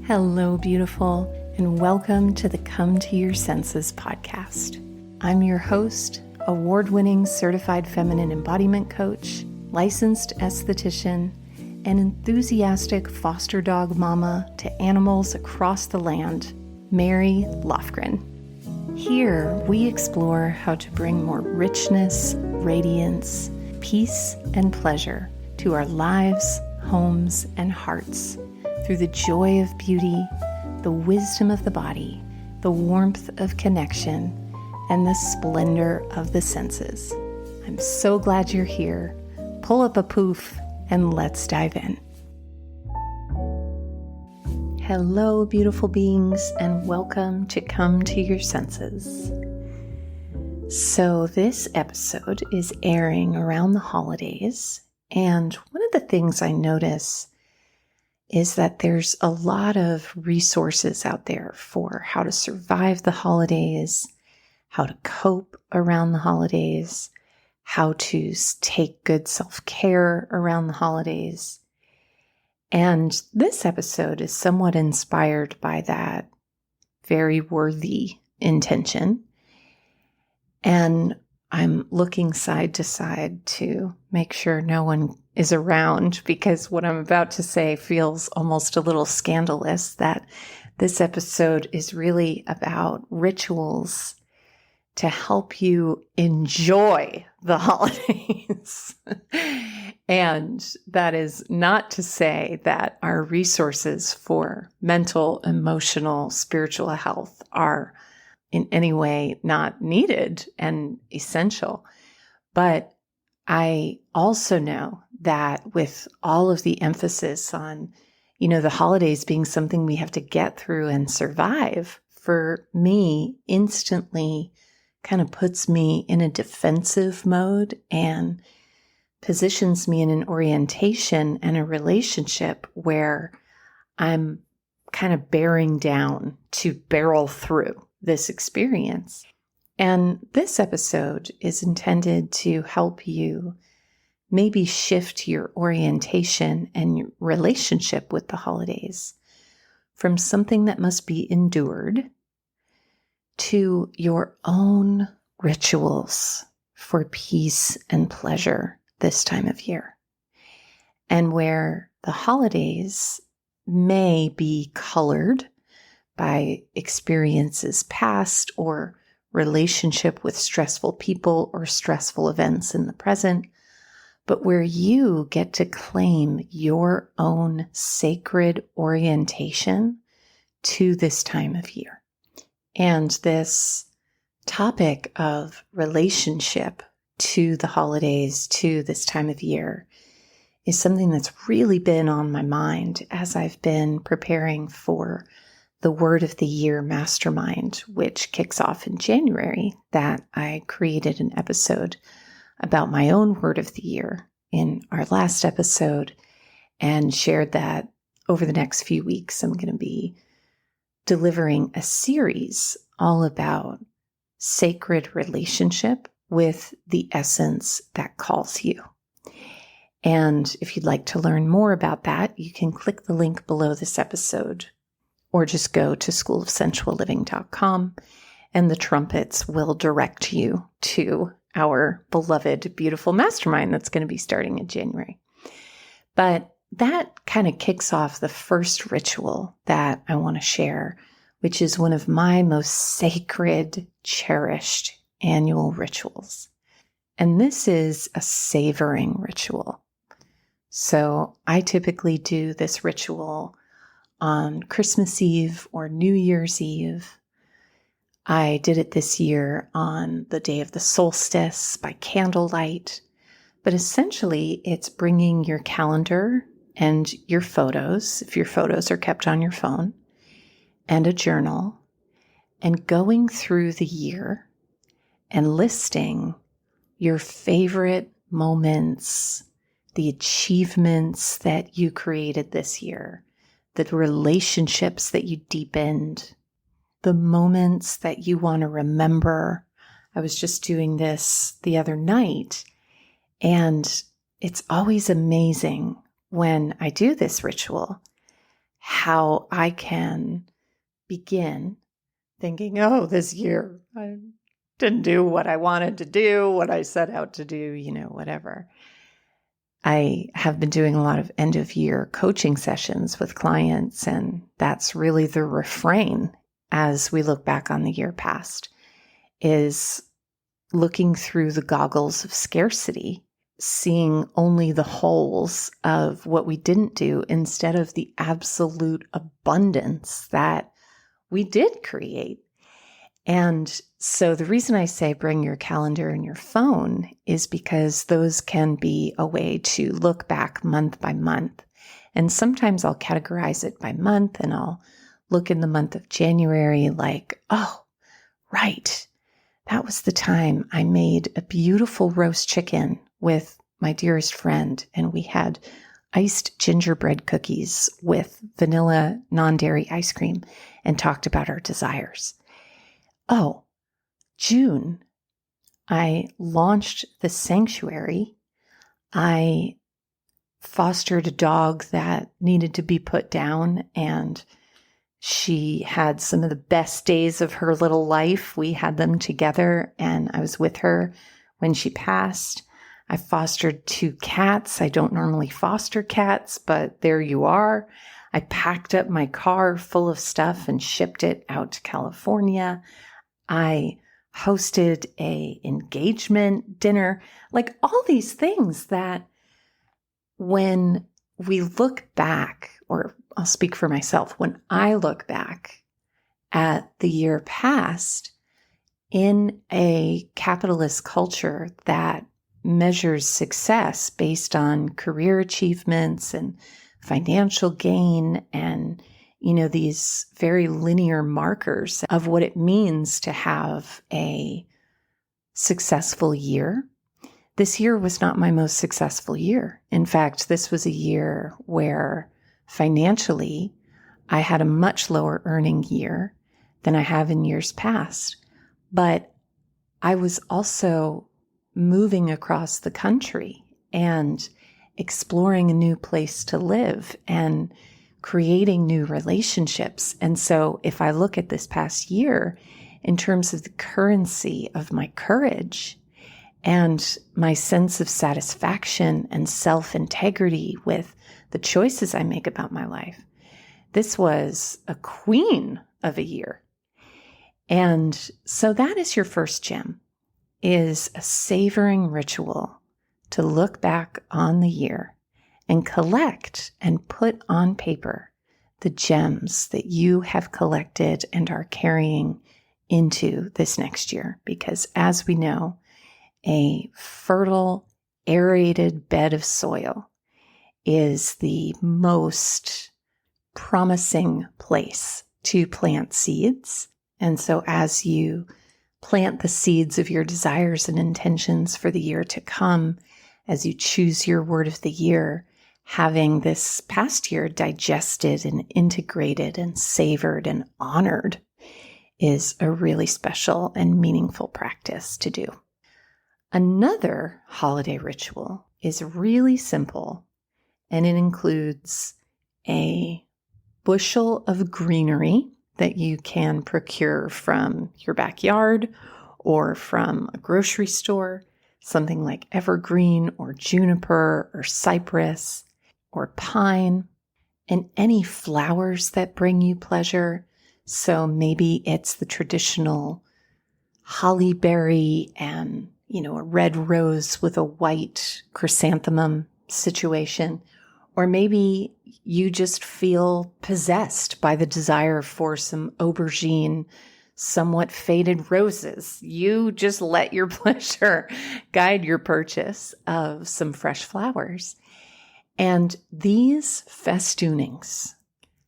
Hello, beautiful, and welcome to the Come to Your Senses podcast. I'm your host, award-winning certified feminine embodiment coach, licensed esthetician, and enthusiastic foster dog mama to animals across the land, Mary Lofgren. Here, we explore how to bring more richness, radiance, peace, and pleasure to our lives, homes, and hearts through the joy of beauty, the wisdom of the body, the warmth of connection, and the splendor of the senses. I'm so glad you're here. Pull up a poof and let's dive in. Hello, beautiful beings, and welcome to Come to Your Senses. So this episode is airing around the holidays, and one of the things I notice is that there's a lot of resources out there for how to survive the holidays, how to cope around the holidays, how to take good self-care around the holidays. And this episode is somewhat inspired by that very worthy intention. And I'm looking side to side to make sure no one is around, because what I'm about to say feels almost a little scandalous, that this episode is really about rituals to help you enjoy the holidays. And that is not to say that our resources for mental, emotional, spiritual health are in any way not needed and essential. But I also know that with all of the emphasis on, the holidays being something we have to get through and survive, for me, instantly kind of puts me in a defensive mode and positions me in an orientation and a relationship where I'm kind of bearing down to barrel through this experience. And this episode is intended to help you maybe shift your orientation and your relationship with the holidays from something that must be endured to your own rituals for peace and pleasure this time of year. And where the holidays may be colored by experiences past or relationship with stressful people or stressful events in the present, but where you get to claim your own sacred orientation to this time of year. And this topic of relationship to the holidays, to this time of year, is something that's really been on my mind as I've been preparing for the Word of the Year Mastermind, which kicks off in January, that I created an episode about my own Word of the Year in our last episode and shared that over the next few weeks I'm going to be delivering a series all about sacred relationship with the essence that calls you. And if you'd like to learn more about that, you can click the link below this episode, or just go to schoolofsensualliving.com and the trumpets will direct you to our beloved, beautiful mastermind that's going to be starting in January. But that kind of kicks off the first ritual that I want to share, which is one of my most sacred, cherished annual rituals. And this is a savoring ritual. So I typically do this ritual on Christmas Eve or New Year's Eve. I did it this year on the day of the solstice by candlelight. But essentially, it's bringing your calendar and your photos, if your photos are kept on your phone, and a journal, and going through the year and listing your favorite moments, the achievements that you created this year, the relationships that you deepened, the moments that you want to remember. I was just doing this the other night, and it's always amazing when I do this ritual how I can begin thinking, oh, this year I didn't do what I wanted to do, what I set out to do, whatever. I have been doing a lot of end of year coaching sessions with clients, and that's really the refrain as we look back on the year past, is looking through the goggles of scarcity, seeing only the holes of what we didn't do instead of the absolute abundance that we did create. And so the reason I say bring your calendar and your phone is because those can be a way to look back month by month. And sometimes I'll categorize it by month, and I'll look in the month of January like, oh, right. That was the time I made a beautiful roast chicken with my dearest friend, and we had iced gingerbread cookies with vanilla non-dairy ice cream and talked about our desires. Oh, June, I launched the sanctuary. I fostered a dog that needed to be put down, and she had some of the best days of her little life. We had them together, and I was with her when she passed. I fostered 2 cats. I don't normally foster cats, but there you are. I packed up my car full of stuff and shipped it out to California. I hosted a engagement dinner, like all these things that when we look back, or I'll speak for myself, when I look back at the year past in a capitalist culture that measures success based on career achievements and financial gain and these very linear markers of what it means to have a successful year. This year was not my most successful year. In fact, this was a year where financially I had a much lower earning year than I have in years past. But I was also moving across the country and exploring a new place to live and creating new relationships. And so if I look at this past year in terms of the currency of my courage and my sense of satisfaction and self-integrity with the choices I make about my life, this was a queen of a year. And so that is your first gem, is a savoring ritual to look back on the year and collect and put on paper the gems that you have collected and are carrying into this next year. Because as we know, a fertile, aerated bed of soil is the most promising place to plant seeds. And so as you plant the seeds of your desires and intentions for the year to come, as you choose your word of the year, having this past year digested and integrated and savored and honored is a really special and meaningful practice to do. Another holiday ritual is really simple, and it includes a bushel of greenery that you can procure from your backyard or from a grocery store, something like evergreen or juniper or cypress or pine, and any flowers that bring you pleasure. So maybe it's the traditional holly berry and, a red rose with a white chrysanthemum situation. Or maybe you just feel possessed by the desire for some aubergine, somewhat faded roses. You just let your pleasure guide your purchase of some fresh flowers. And these festoonings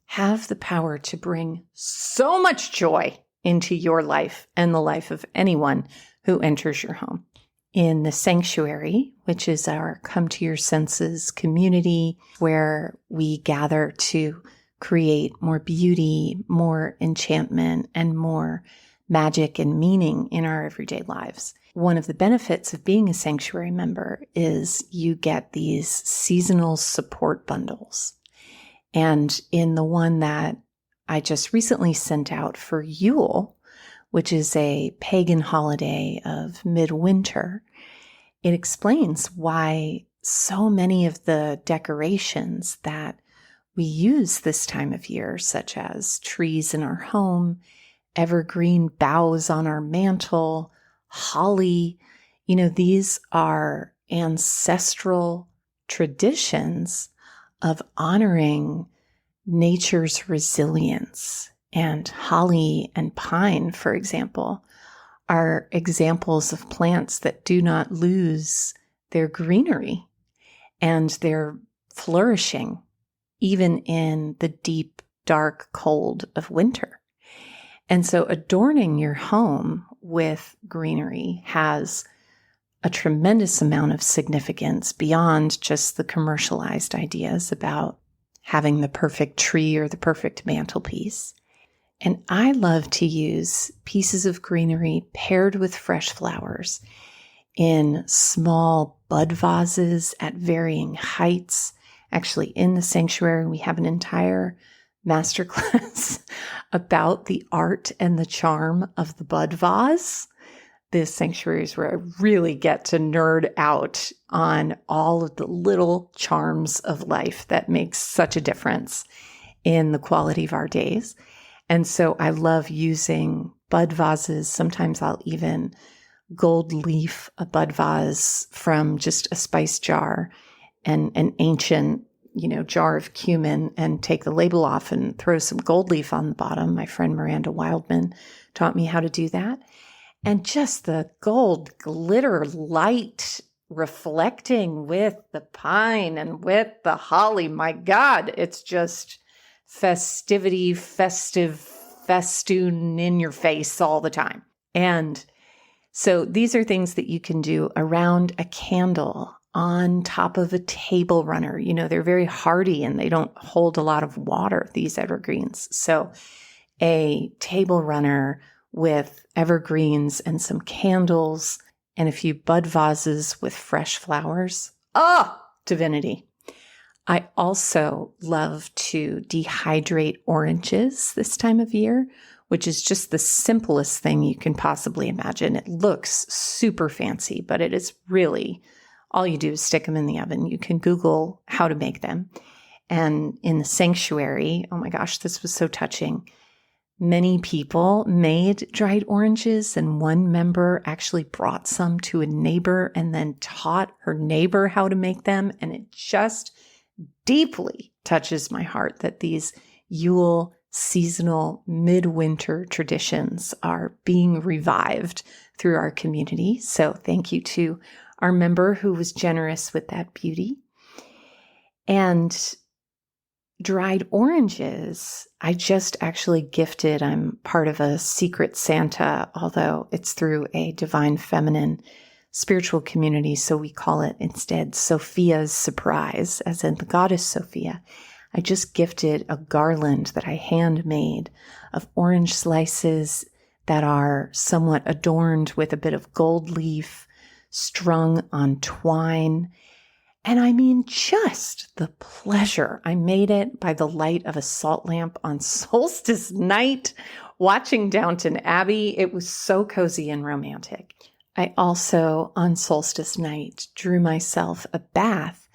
have the power to bring so much joy into your life and the life of anyone who enters your home. In the sanctuary, which is our Come to Your Senses community, where we gather to create more beauty, more enchantment, and more magic and meaning in our everyday lives. One of the benefits of being a sanctuary member is you get these seasonal support bundles. And in the one that I just recently sent out for Yule, which is a pagan holiday of midwinter, it explains why so many of the decorations that we use this time of year, such as trees in our home, evergreen boughs on our mantle, holly, these are ancestral traditions of honoring nature's resilience. And holly and pine, for example, are examples of plants that do not lose their greenery and their flourishing, even in the deep, dark cold of winter. And so adorning your home with greenery has a tremendous amount of significance beyond just the commercialized ideas about having the perfect tree or the perfect mantelpiece. And I love to use pieces of greenery paired with fresh flowers in small bud vases at varying heights. Actually, in the sanctuary, we have an entire masterclass about the art and the charm of the bud vase. This sanctuary is where I really get to nerd out on all of the little charms of life that makes such a difference in the quality of our days. And so I love using bud vases. Sometimes I'll even gold leaf a bud vase from just a spice jar and an ancient, jar of cumin and take the label off and throw some gold leaf on the bottom. My friend Miranda Wildman taught me how to do that. And just the gold glitter light reflecting with the pine and with the holly. My God, it's just festivity, festive, festoon in your face all the time. And so these are things that you can do around a candle, on top of a table runner. They're very hardy and they don't hold a lot of water, these evergreens. So a table runner with evergreens and some candles and a few bud vases with fresh flowers. Oh, divinity. I also love to dehydrate oranges this time of year, which is just the simplest thing you can possibly imagine. It looks super fancy, but it is really, all you do is stick them in the oven. You can Google how to make them. And in the sanctuary, oh my gosh, this was so touching. Many people made dried oranges, and one member actually brought some to a neighbor and then taught her neighbor how to make them. And it just deeply touches my heart that these Yule seasonal midwinter traditions are being revived through our community. So thank you to our member who was generous with that beauty. And dried oranges, I just actually gifted. I'm part of a secret Santa, although it's through a divine feminine spiritual community. So we call it instead Sophia's Surprise, as in the goddess Sophia. I just gifted a garland that I handmade of orange slices that are somewhat adorned with a bit of gold leaf strung on twine. And I mean, just the pleasure. I made it by the light of a salt lamp on solstice night, watching Downton Abbey. It was so cozy and romantic. I also, on solstice night, drew myself a bath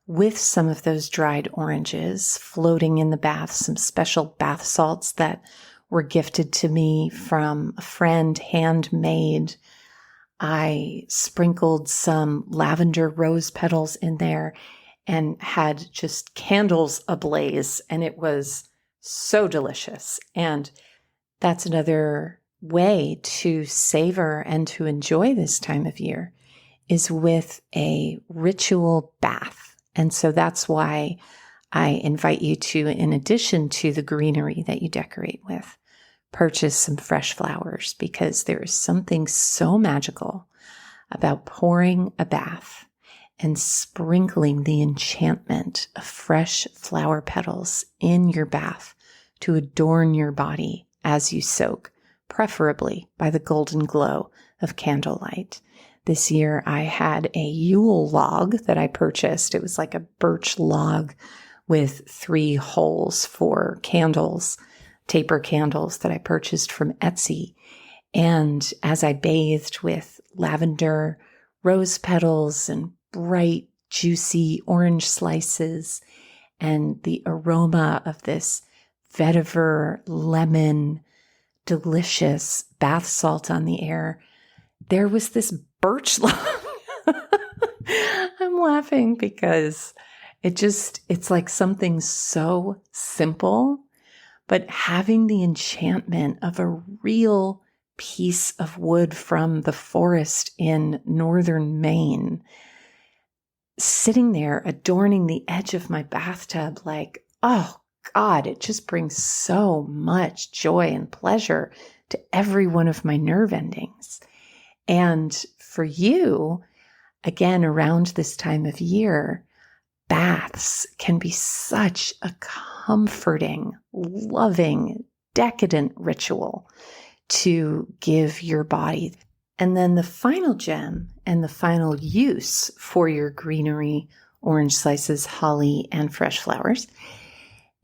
with some of those dried oranges floating in the bath, some special bath salts that were gifted to me from a friend, handmade. I sprinkled some lavender rose petals in there and had just candles ablaze, and it was so delicious. And that's another way to savor and to enjoy this time of year is with a ritual bath. And so that's why I invite you to, in addition to the greenery that you decorate with, purchase some fresh flowers, because there is something so magical about pouring a bath and sprinkling the enchantment of fresh flower petals in your bath to adorn your body as you soak, preferably by the golden glow of candlelight. This year I had a Yule log that I purchased. It was like a birch log with 3 holes for candles, taper candles that I purchased from Etsy. And as I bathed with lavender, rose petals, and bright, juicy orange slices, and the aroma of this vetiver lemon, delicious bath salt on the air, there was this birch log. I'm laughing because it's like something so simple, but having the enchantment of a real piece of wood from the forest in northern Maine, sitting there adorning the edge of my bathtub, like, oh God, it just brings so much joy and pleasure to every one of my nerve endings. And for you, again, around this time of year, baths can be such a comforting, loving, decadent ritual to give your body. And then the final gem and the final use for your greenery, orange slices, holly, and fresh flowers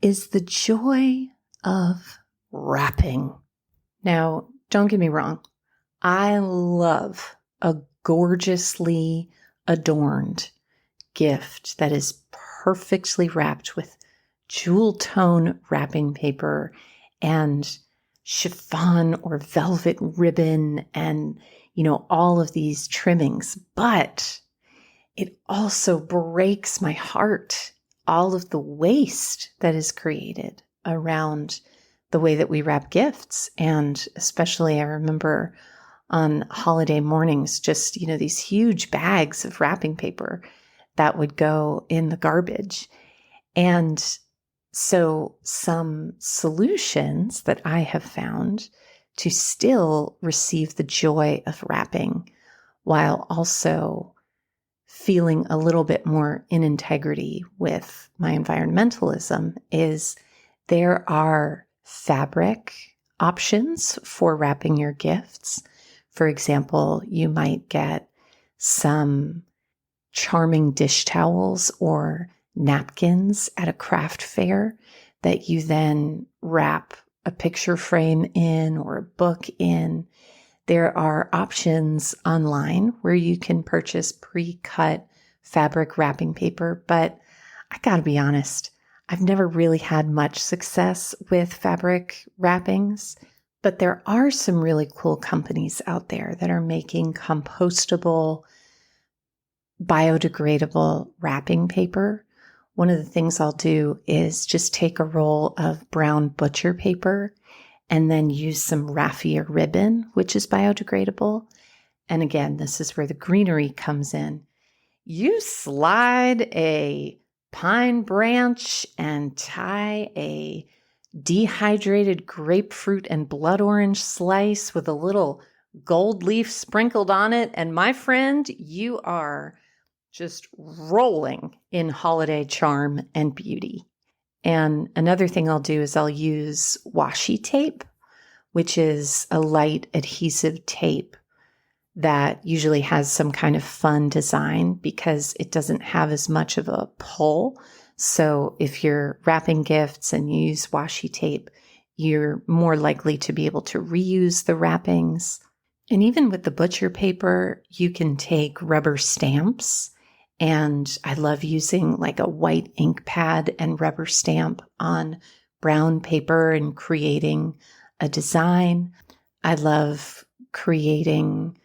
is the joy of wrapping. Now, don't get me wrong. I love a gorgeously adorned gift that is perfectly wrapped with jewel tone wrapping paper and chiffon or velvet ribbon and, all of these trimmings. But it also breaks my heart, all of the waste that is created around the way that we wrap gifts. And especially I remember on holiday mornings, just, these huge bags of wrapping paper that would go in the garbage. And so some solutions that I have found to still receive the joy of wrapping while also feeling a little bit more in integrity with my environmentalism is there are fabric options for wrapping your gifts. For example, you might get some charming dish towels or napkins at a craft fair that you then wrap a picture frame in or a book in. There are options online where you can purchase pre-cut fabric wrapping paper, but I gotta be honest, I've never really had much success with fabric wrappings, but there are some really cool companies out there that are making compostable, biodegradable wrapping paper. One of the things I'll do is just take a roll of brown butcher paper and then use some raffia ribbon, which is biodegradable. And again, this is where the greenery comes in. You slide a pine branch and tie a dehydrated grapefruit and blood orange slice with a little gold leaf sprinkled on it. And my friend, you are just rolling in holiday charm and beauty. And another thing I'll do is I'll use washi tape, which is a light adhesive tape that usually has some kind of fun design because it doesn't have as much of a pull. So if you're wrapping gifts and you use washi tape, you're more likely to be able to reuse the wrappings. And even with the butcher paper, you can take rubber stamps. And I love using like a white ink pad and rubber stamp on brown paper and creating a design. I love creating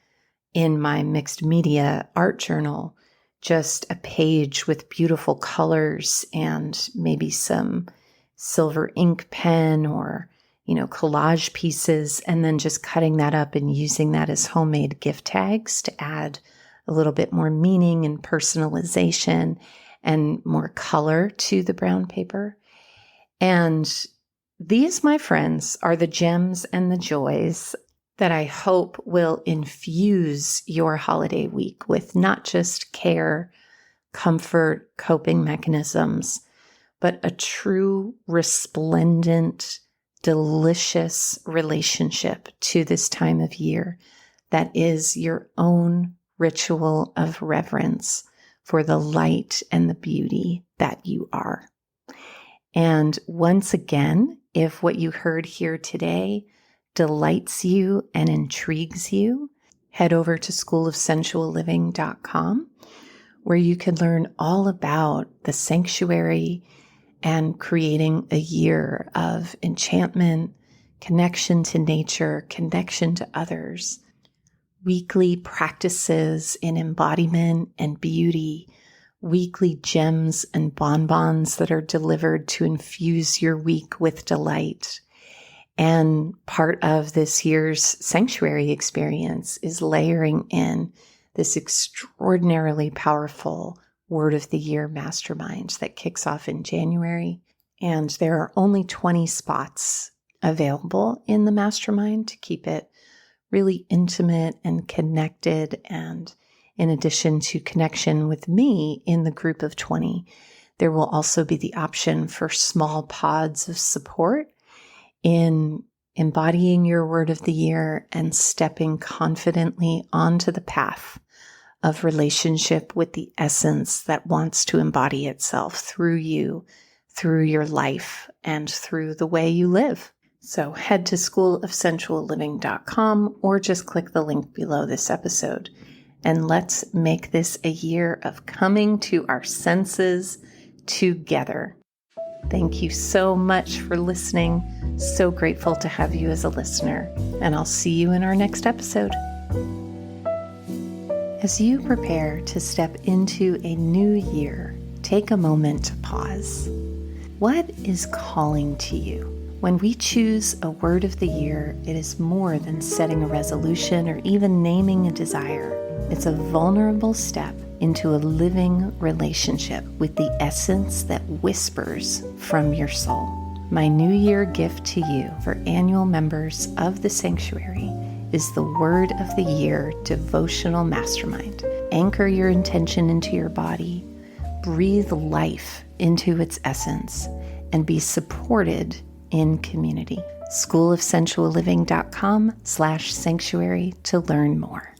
in my mixed media art journal just a page with beautiful colors and maybe some silver ink pen or, collage pieces, and then just cutting that up and using that as homemade gift tags to add a little bit more meaning and personalization and more color to the brown paper. And these, my friends, are the gems and the joys that I hope will infuse your holiday week with not just care, comfort, coping mechanisms, but a true, resplendent, delicious relationship to this time of year that is your own ritual of reverence for the light and the beauty that you are. And once again, if what you heard here today delights you and intrigues you, head over to schoolofsensualliving.com, where you can learn all about the sanctuary and creating a year of enchantment, connection to nature, connection to others, weekly practices in embodiment and beauty, weekly gems and bonbons that are delivered to infuse your week with delight. And part of this year's sanctuary experience is layering in this extraordinarily powerful Word of the Year mastermind that kicks off in January. And there are only 20 spots available in the mastermind to keep it really intimate and connected. And in addition to connection with me in the group of 20, there will also be the option for small pods of support in embodying your Word of the Year and stepping confidently onto the path of relationship with the essence that wants to embody itself through you, through your life, and through the way you live. So head to schoolofsensualliving.com or just click the link below this episode. And let's make this a year of coming to our senses together. Thank you so much for listening. So grateful to have you as a listener. And I'll see you in our next episode. As you prepare to step into a new year, take a moment to pause. What is calling to you? When we choose a word of the year, it is more than setting a resolution or even naming a desire. It's a vulnerable step into a living relationship with the essence that whispers from your soul. My New Year gift to you for annual members of the Sanctuary is the Word of the Year Devotional Mastermind. Anchor your intention into your body, breathe life into its essence, and be supported in community. schoolofsensualliving.com/sanctuary to learn more.